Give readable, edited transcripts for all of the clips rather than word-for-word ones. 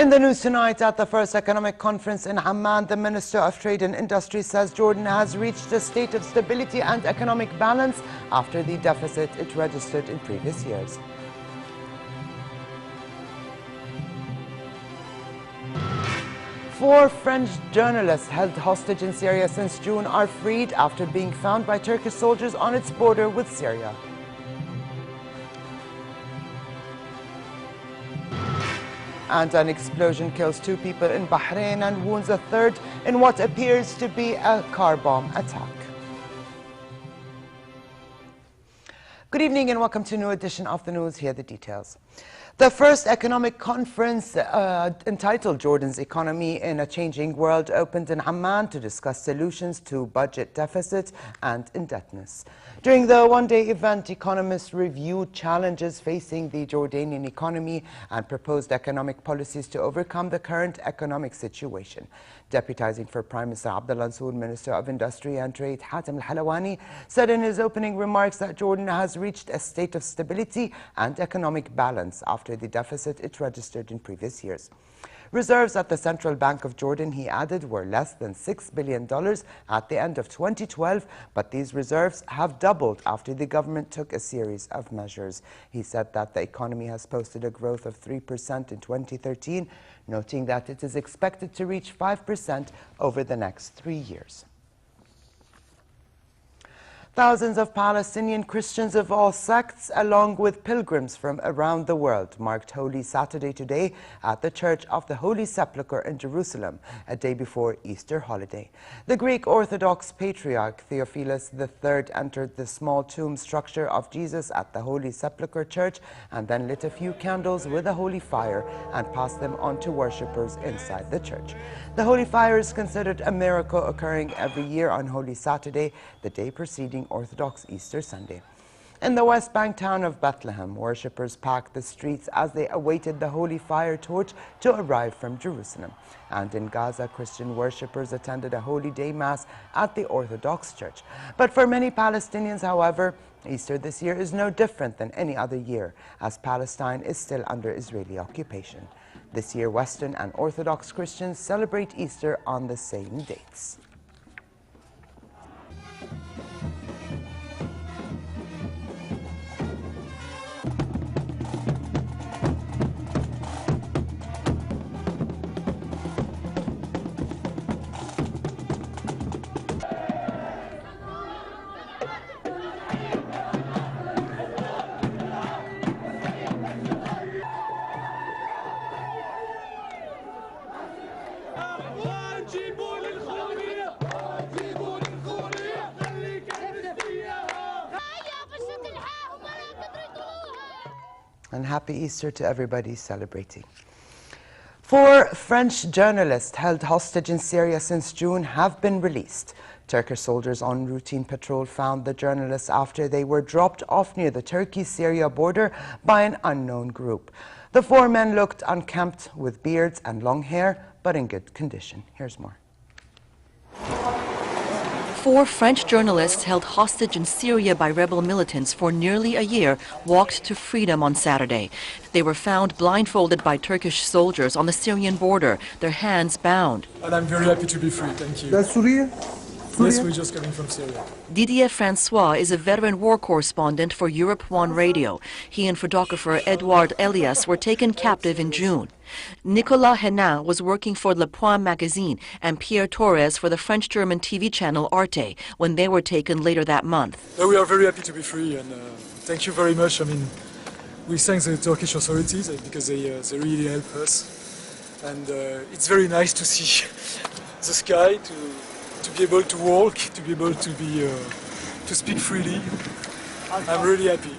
In the news tonight, at the first economic conference in Amman, the Minister of Trade and Industry says Jordan has reached a state of stability and economic balance after the deficit it registered in previous years. Four French journalists held hostage in Syria since June are freed after being found by Turkish soldiers on its border with Syria. And an explosion kills 2 people in Bahrain and wounds a third in what appears to be a car bomb attack. Good evening and welcome to a new edition of the news. Here are the details. The first economic conference entitled Jordan's Economy in a Changing World opened in Amman to discuss solutions to budget deficit and indebtedness. During the one-day event, economists reviewed challenges facing the Jordanian economy and proposed economic policies to overcome the current economic situation. Deputizing for Prime Minister Abdullah Mansour, Minister of Industry and Trade Hatem Al-Halawani said in his opening remarks that Jordan has reached a state of stability and economic balance after the deficit it registered in previous years. Reserves at the Central Bank of Jordan, he added, were less than $6 billion at the end of 2012, but these reserves have doubled after the government took a series of measures. He said that the economy has posted a growth of 3% in 2013, noting that it is expected to reach 5% over the next 3 years. Thousands of Palestinian Christians of all sects, along with pilgrims from around the world, marked Holy Saturday today at the Church of the Holy Sepulchre in Jerusalem, a day before Easter holiday. The Greek Orthodox Patriarch Theophilus III entered the small tomb structure of Jesus at the Holy Sepulchre Church and then lit a few candles with a holy fire and passed them on to worshippers inside the church. The holy fire is considered a miracle occurring every year on Holy Saturday, the day preceding Orthodox Easter Sunday. In the West Bank town of Bethlehem, worshippers packed the streets as they awaited the holy fire torch to arrive from Jerusalem. And in Gaza, Christian worshippers attended a Holy Day Mass at the Orthodox Church. But for many Palestinians, however, Easter this year is no different than any other year, as Palestine is still under Israeli occupation. This year, Western and Orthodox Christians celebrate Easter on the same dates. And happy Easter to everybody celebrating. 4 French journalists held hostage in Syria since June have been released. Turkish soldiers on routine patrol found the journalists after they were dropped off near the Turkey-Syria border by an unknown group. The 4 men looked unkempt with beards and long hair, but in good condition. Here's more. 4 French journalists held hostage in Syria by rebel militants for nearly a year walked to freedom on Saturday. They were found blindfolded by Turkish soldiers on the Syrian border, their hands bound. And I'm very happy to be free, thank you. That's Syria? Yes, we're just coming from Syria. Didier Francois is a veteran war correspondent for Europe 1 Radio. He and photographer Edouard Elias were taken captive in June. Nicolas Henin was working for Le Point magazine and Pierre Torres for the French-German TV channel Arte when they were taken later that month. We are very happy to be free and thank you very much. I mean, we thank the Turkish authorities because they really help us. And it's very nice to see the sky, to be able to walk, to be able to speak freely. I'm really happy.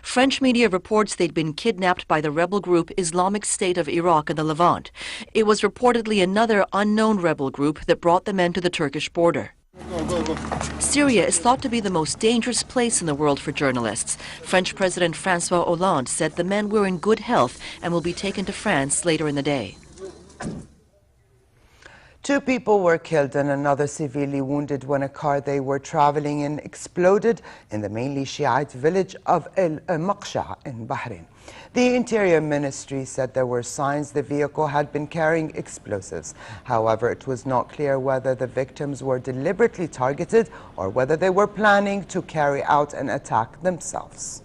French media reports they'd been kidnapped by the rebel group Islamic State of Iraq in the Levant. It was reportedly another unknown rebel group that brought the men to the Turkish border. Syria is thought to be the most dangerous place in the world for journalists. French President François Hollande said the men were in good health and will be taken to France later in the day. 2 people were killed and another severely wounded when a car they were traveling in exploded in the mainly Shiite village of Al-Maqsha in Bahrain. The Interior Ministry said there were signs the vehicle had been carrying explosives. However, it was not clear whether the victims were deliberately targeted or whether they were planning to carry out an attack themselves.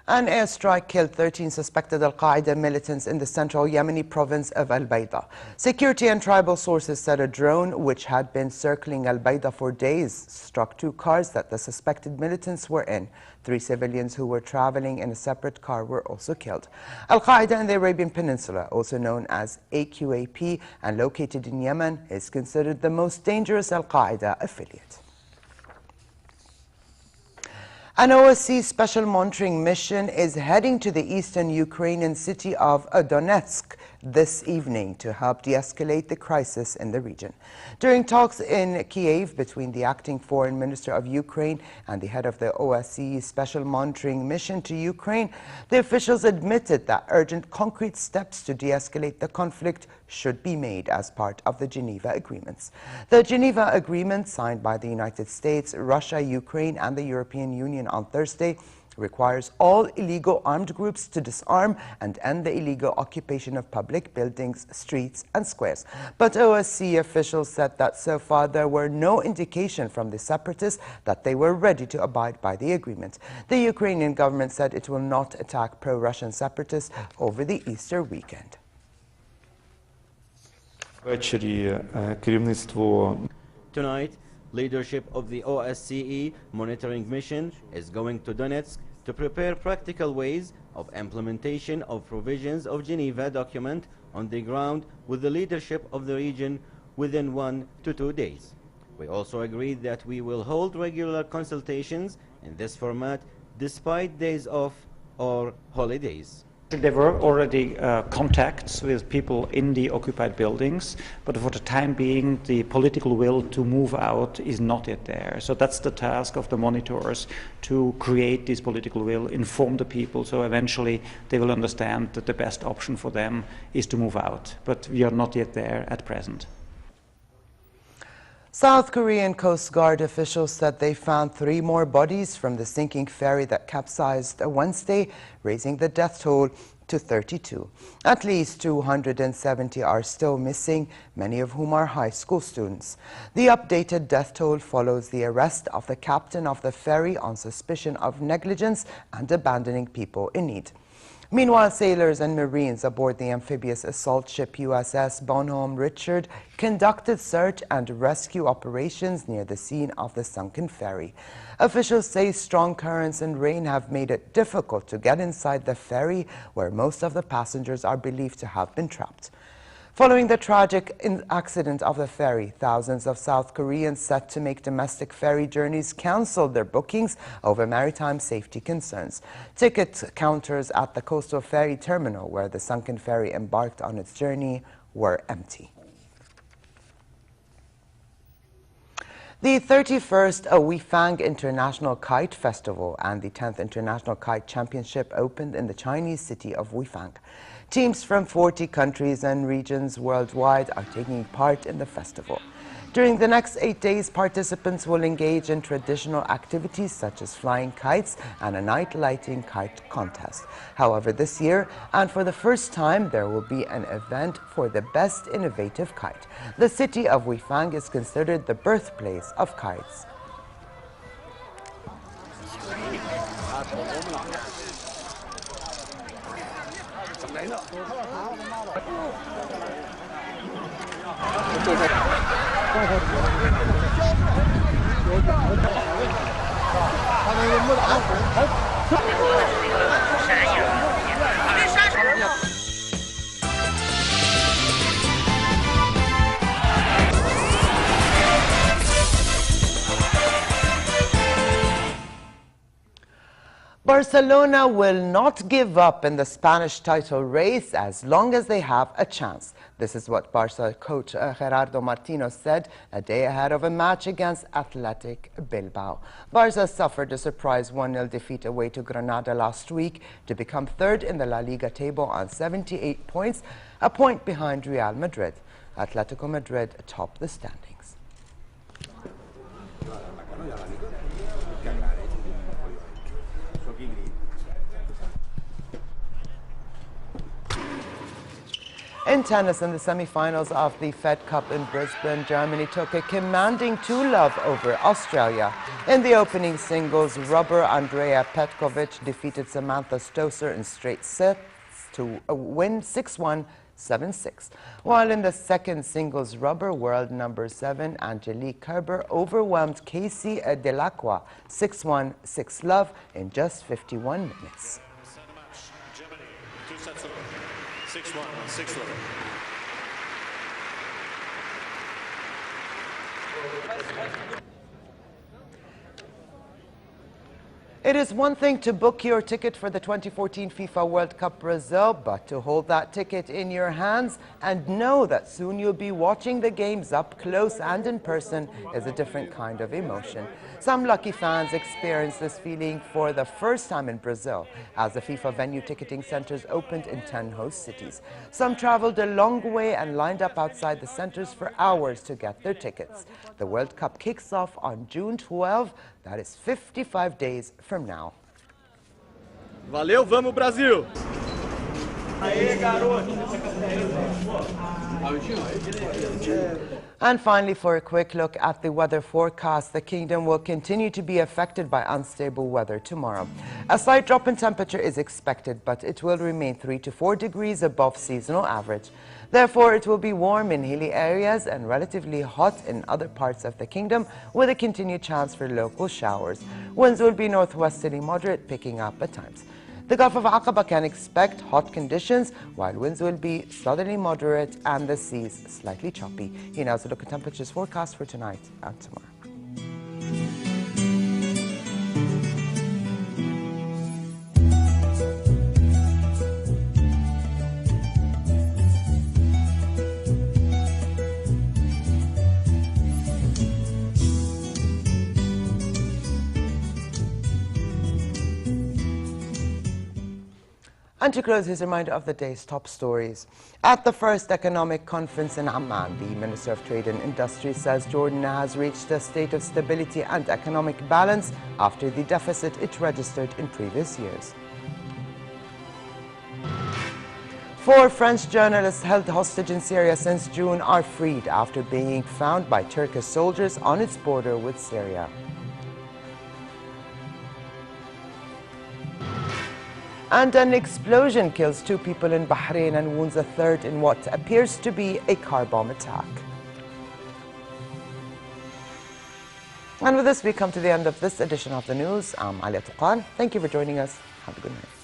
An airstrike killed 13 suspected Al-Qaeda militants in the central Yemeni province of Al-Bayda. Security and tribal sources said a drone, which had been circling Al-Bayda for days, struck 2 cars that the suspected militants were in. 3 civilians who were traveling in a separate car were also killed. Al-Qaeda in the Arabian Peninsula, also known as AQAP and located in Yemen, is considered the most dangerous Al-Qaeda affiliate. An OSCE special monitoring mission is heading to the eastern Ukrainian city of Donetsk this evening to help de-escalate the crisis in the region. During talks in Kiev between the acting foreign minister of Ukraine and the head of the OSCE special monitoring mission to Ukraine, the officials admitted that urgent concrete steps to de-escalate the conflict should be made as part of the Geneva agreements. The Geneva agreement, signed by the United States, Russia, Ukraine and the European Union on Thursday, requires all illegal armed groups to disarm and end the illegal occupation of public buildings, streets and squares. But OSCE officials said that so far there were no indication from the separatists that they were ready to abide by the agreement. The Ukrainian government said it will not attack pro-Russian separatists over the Easter weekend. Tonight, leadership of the OSCE monitoring mission is going to Donetsk to prepare practical ways of implementation of provisions of Geneva document on the ground with the leadership of the region within 1 to 2 days. We also agreed that we will hold regular consultations in this format despite days off or holidays. There were already contacts with people in the occupied buildings, but for the time being, the political will to move out is not yet there. So that's the task of the monitors, to create this political will, inform the people, so eventually they will understand that the best option for them is to move out. But we are not yet there at present. South Korean Coast Guard officials said they found 3 more bodies from the sinking ferry that capsized Wednesday, raising the death toll to 32. At least 270 are still missing, many of whom are high school students. The updated death toll follows the arrest of the captain of the ferry on suspicion of negligence and abandoning people in need. Meanwhile, sailors and Marines aboard the amphibious assault ship USS Bonhomme Richard conducted search and rescue operations near the scene of the sunken ferry. Officials say strong currents and rain have made it difficult to get inside the ferry, where most of the passengers are believed to have been trapped. Following the tragic accident of the ferry, thousands of South Koreans set to make domestic ferry journeys canceled their bookings over maritime safety concerns. Ticket counters at the coastal ferry terminal, where the sunken ferry embarked on its journey, were empty. The 31st Weifang International Kite Festival and the 10th International Kite Championship opened in the Chinese city of Weifang. Teams from 40 countries and regions worldwide are taking part in the festival. During the next 8 days, participants will engage in traditional activities such as flying kites and a night lighting kite contest. However, this year, and for the first time, there will be an event for the best innovative kite. The city of Weifang is considered the birthplace of kites. Barcelona will not give up in the Spanish title race as long as they have a chance. This is what Barca coach Gerardo Martino said a day ahead of a match against Athletic Bilbao. Barca suffered a surprise 1-0 defeat away to Granada last week to become third in the La Liga table on 78 points, a point behind Real Madrid. Atletico Madrid top the standings. In tennis, in the semi-finals of the Fed Cup in Brisbane, Germany took a commanding 2-0 over Australia. In the opening singles, rubber Andrea Petkovic defeated Samantha Stosur in straight sets to win 6-1, 7-6. While in the second singles, rubber world number 7 Angelique Kerber overwhelmed Casey Delacroix 6-1, 6-love in just 51 minutes. 6-1, 6-1. It is one thing to book your ticket for the 2014 FIFA World Cup Brazil, but to hold that ticket in your hands and know that soon you'll be watching the games up close and in person is a different kind of emotion. Some lucky fans experienced this feeling for the first time in Brazil as the FIFA venue ticketing centers opened in 10 host cities. Some traveled a long way and lined up outside the centers for hours to get their tickets. The World Cup kicks off on June 12. That is 55 days from now. Valeu, vamos Brasil! And finally, for a quick look at the weather forecast, the kingdom will continue to be affected by unstable weather tomorrow. A slight drop in temperature is expected, but it will remain 3 to 4 degrees above seasonal average. Therefore, it will be warm in hilly areas and relatively hot in other parts of the kingdom, with a continued chance for local showers. Winds will be northwesterly moderate, picking up at times. The Gulf of Aqaba can expect hot conditions, while winds will be southerly moderate and the seas slightly choppy. Here now is a look at temperatures forecast for tonight and tomorrow. And to close, here's a reminder of the day's top stories. At the first economic conference in Amman, the Minister of Trade and Industry says Jordan has reached a state of stability and economic balance after the deficit it registered in previous years. 4 French journalists held hostage in Syria since June are freed after being found by Turkish soldiers on its border with Syria. And an explosion kills 2 people in Bahrain and wounds a third in what appears to be a car bomb attack. And with this, we come to the end of this edition of the news. I'm Alia Tuqan. Thank you for joining us. Have a good night.